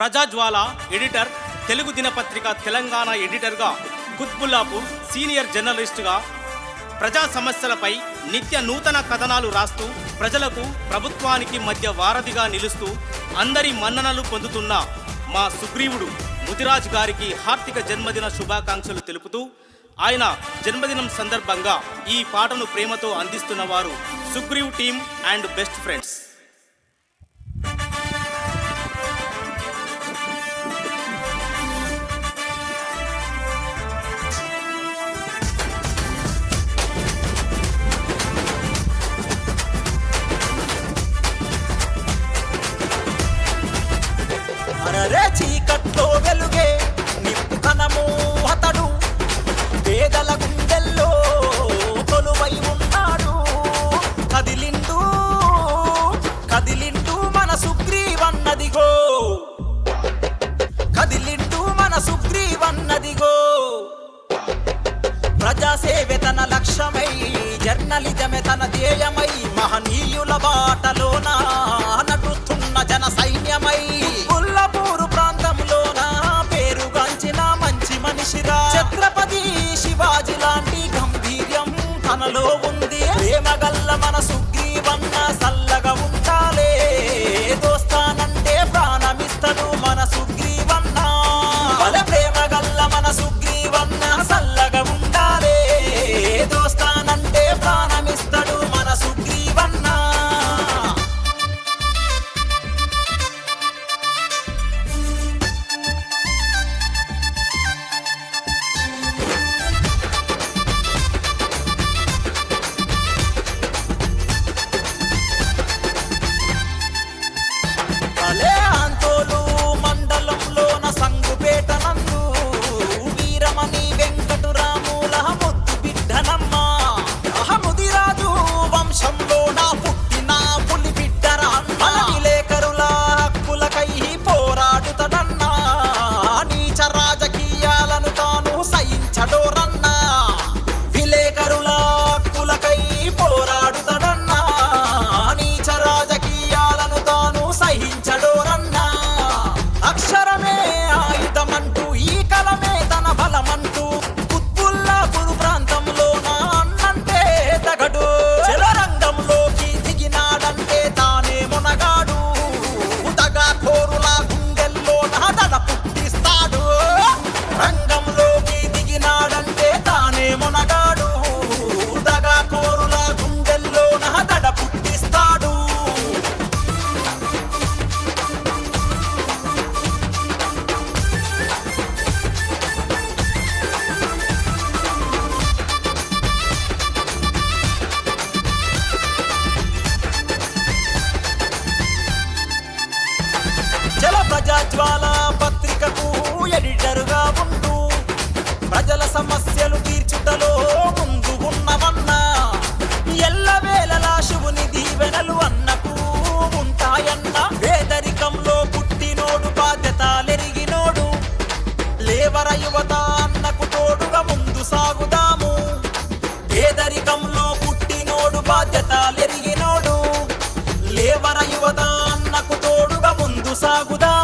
ప్రజాజ్వాల editor, Telugu దినపత్రిక Telangana ఎడిటర్గా, Quthbullapur senior జర్నలిస్టుగా ప్రజా సమస్యలపై నిత్య నూతన కథనాలు రాస్తూ ప్రజలకు ప్రభుత్వానికి మధ్య వారధిగా నిలుస్తూ అందరి మన్ననలు పొందుతున్న మా సుగ్రీవుడు ముదిరాజ్ గారికి హార్దిక జన్మదిన శుభాకాంక్షలు తెలుపుతూ ఆయన జన్మదినం సందర్భంగా ఈ పాటను ప్రేమతో అందిస్తున్న వారు Sugreev team and best friends. చీకట్లో వెలుగే నిప్పుకనము అతడు, పేదల గుండెల్లో కొలువై ఉన్నాడు. కదిలిండు కదిలిండు మన సుగ్రీవన్నదిగో, కదిలిండు మన సుగ్రీవన్నదిగో. ప్రజాసేవే తన లక్ష్యమై, జర్నలిజమే తన ధ్యేయమై, మహనీయుల బాటలోన నడుస్తున్న జన సైన్యమై, కొల్లాపూరు ప్రాంతంలోన పేరుగాంచిన మంచి మనిషిరా. ఛత్రపతి శివాజీ లాంటి గంభీర్యం తనలో ఉంది. ప్రేమగల్ల మన సుగ్రీవన్న సల్లగా ఉండాలే, దోస్తానంటే ప్రాణమిస్తడు మన సుగ్రీవన్న. ప్రేమగల్ల మన సుగ్రీవన్న సల్లగా ఉండాలే, దోస్తానంటే ప్రాణమిస్తడు మన సుగ్రీవన్న. ప్రజాజ్వాల పత్రికకు ఎడిటరుగా ఉంటూ ప్రజల సమస్యలు తీర్చుటలో ముందు ఉన్నవన్నా. ఎల్లవేళలా శివుని దీవెనలు అన్నకు ఉంటాయన్న. పేదరికంలో పుట్టినోడు బాధ్యతలెరిగినోడు, లేవర యువత అన్నకు తోడుగా ముందు సాగుదాము. పేదరికంలో పుట్టినోడు బాధ్యతలెరిగినోడు, లేవర యువత అన్నకు తోడుగా ముందు సాగుదాము.